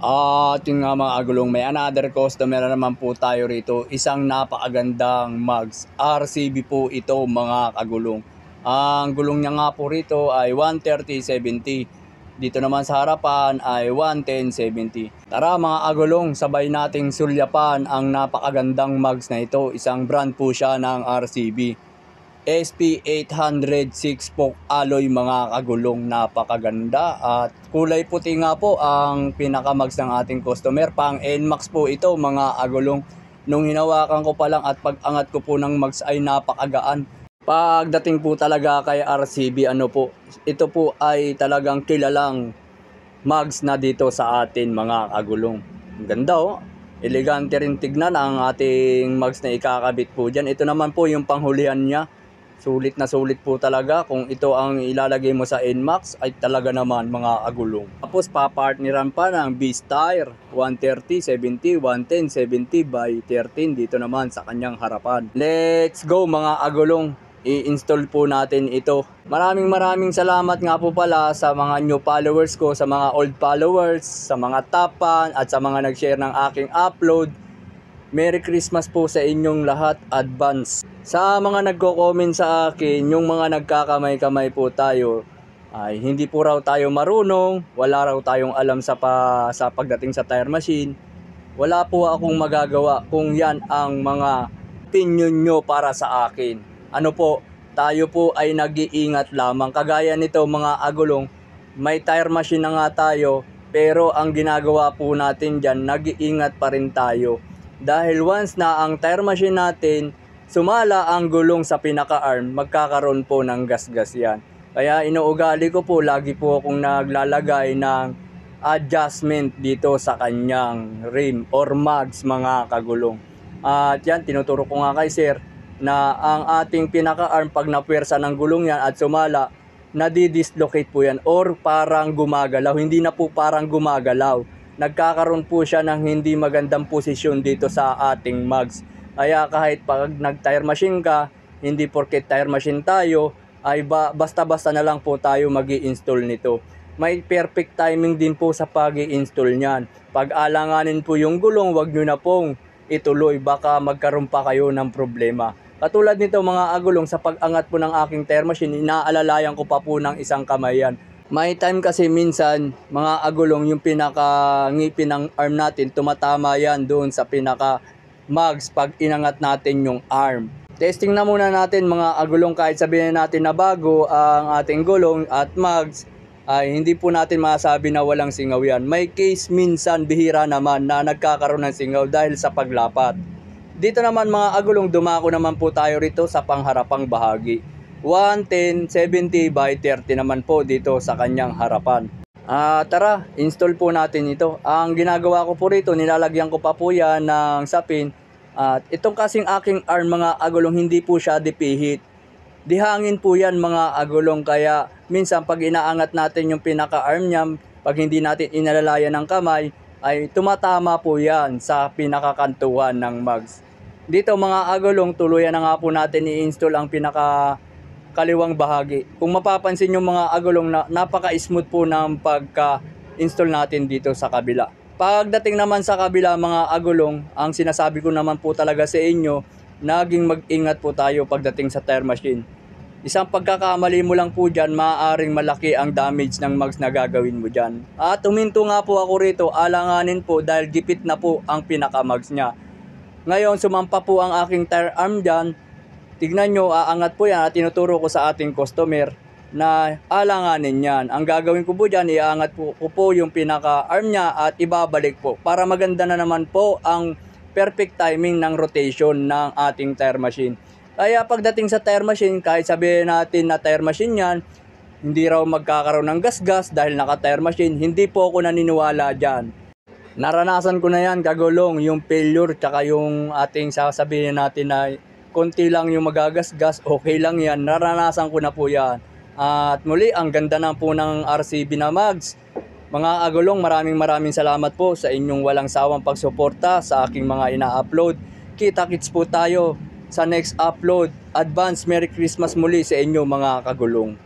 Yun nga mga agulong, may another customer na naman po tayo rito. Isang napakagandang mugs. RCB po ito mga kagulong. Ang gulong niya nga po rito ay 130/70. Dito naman sa harapan ay 110/70. Tara mga agulong, sabay nating sulyapan ang napakagandang mugs na ito. Isang brand po siya ng RCB. SP800 6-spoke alloy mga kagulong, napakaganda at kulay puti nga po ang pinakamags ng ating customer. Pang NMAX po ito mga agulong. Nung hinawakan ko pa lang at pag-angat ko po ng mags ay napakagaan. Pagdating po talaga kay RCB, ito po ay talagang kilalang mags na dito sa atin mga kagulong. Ang ganda oh. Elegante rin tignan ang ating mags na ikakabit po dyan. Ito naman po yung panghulihan niya. Sulit na sulit po talaga. Kung ito ang ilalagay mo sa NMAX ay talaga naman mga agulong. Tapos papartneran pa ng Beast Tire 130/70, 110/70 by 13 dito naman sa kanyang harapan. Let's go mga agulong. I-install po natin ito. Maraming salamat nga po pala sa mga new followers ko, sa mga old followers, sa mga top fan at sa mga nag-share ng aking upload. Merry Christmas po sa inyong lahat, advance. Sa mga nagko-comment sa akin, yung mga nagkakamay-kamay po tayo, ay hindi po raw tayo marunong, wala raw tayong alam sa pagdating sa tire machine. Wala po akong magagawa kung yan ang mga opinion nyo para sa akin. Tayo po ay nag-iingat lamang. Kagaya nito mga agulong, may tire machine na nga tayo, pero ang ginagawa po natin dyan, nag-iingat pa rin tayo. Dahil once na ang tire machine natin, sumala ang gulong sa pinaka-arm, magkakaroon po ng gasgas yan. Kaya inuugali ko po, lagi po akong naglalagay ng adjustment dito sa kanyang rim or mags mga kagulong. At yan, tinuturo ko nga kay sir na ang ating pinaka-arm pag napuwersa ng gulong yan at sumala, nadi-dislocate po yan or parang gumagalaw. Hindi na po parang gumagalaw. Nagkakaroon po siya ng hindi magandang posisyon dito sa ating mags. Kaya kahit pag nag-tire machine ka, hindi porket tire machine tayo, ay basta-basta na lang po tayo mag-i-install nito. May perfect timing din po sa pag-i-install niyan. Pag alanganin po yung gulong, wag nyo na pong ituloy, baka magkaroon pa kayo ng problema. Katulad nito mga agulong, sa pag-angat po ng aking tire machine, inaalalayan ko pa po ng isang kamay yan. May time kasi minsan, mga agulong, yung pinaka-ngipin ng arm natin, tumatama yan doon sa pinaka-mags pag inangat natin yung arm. Testing na muna natin mga agulong, kahit sabihin natin na bago ang ating gulong at mags, ay hindi po natin masabi na walang singaw yan. May case minsan, bihira naman, na nagkakaroon ng singaw dahil sa paglapat. Dito naman mga agulong, dumako naman po tayo rito sa pangharapang bahagi. 110/70 by 30 naman po dito sa kanyang harapan. Tara, install po natin ito. Ang ginagawa ko po rito, nilalagyan ko pa po yan ng sapin. At itong kasing aking arm mga agulong, hindi po siya dipihit. Dihangin po yan mga agulong, kaya minsan pag inaangat natin yung pinaka-arm niya, pag hindi natin inalalayan ng kamay, ay tumatama po yan sa pinakakantuhan ng mags. Dito mga agulong, tuluyan na nga po natin i-install ang kaliwang bahagi. Kung mapapansin yung mga agulong, na napaka-smooth po ng pagka-install natin dito sa kabila. Pagdating naman sa kabila mga agulong, ang sinasabi ko naman po talaga sa inyo, naging mag-ingat po tayo pagdating sa tire machine. Isang pagkakamali mo lang po dyan, maaaring malaki ang damage ng mags na gagawin mo dyan. At huminto nga po ako rito, alanganin po dahil gipit na po ang pinaka-mags niya. Ngayon sumampa po ang aking tire arm dyan. Tignan nyo, aangat po yan at tinuturo ko sa ating customer na alanganin yan. Ang gagawin ko po dyan, iaangat po yung pinaka-arm niya at ibabalik po para maganda na naman po ang perfect timing ng rotation ng ating tire machine. Kaya pagdating sa tire machine, kahit sabihin natin na tire machine yan, hindi raw magkakaroon ng gasgas dahil naka-tire machine, hindi po ako naniniwala dyan. Naranasan ko na yan kagulong, yung failure tsaka yung ating sasabihin natin na konti lang yung magagasgas, okay lang yan. Naranasan ko na po yan. At muli, ang ganda na po ng RCB na mags. Mga agulong, maraming salamat po sa inyong walang sawang pagsuporta sa aking mga ina-upload. Kita-kits po tayo sa next upload. Advance Merry Christmas muli sa inyo mga kagulong.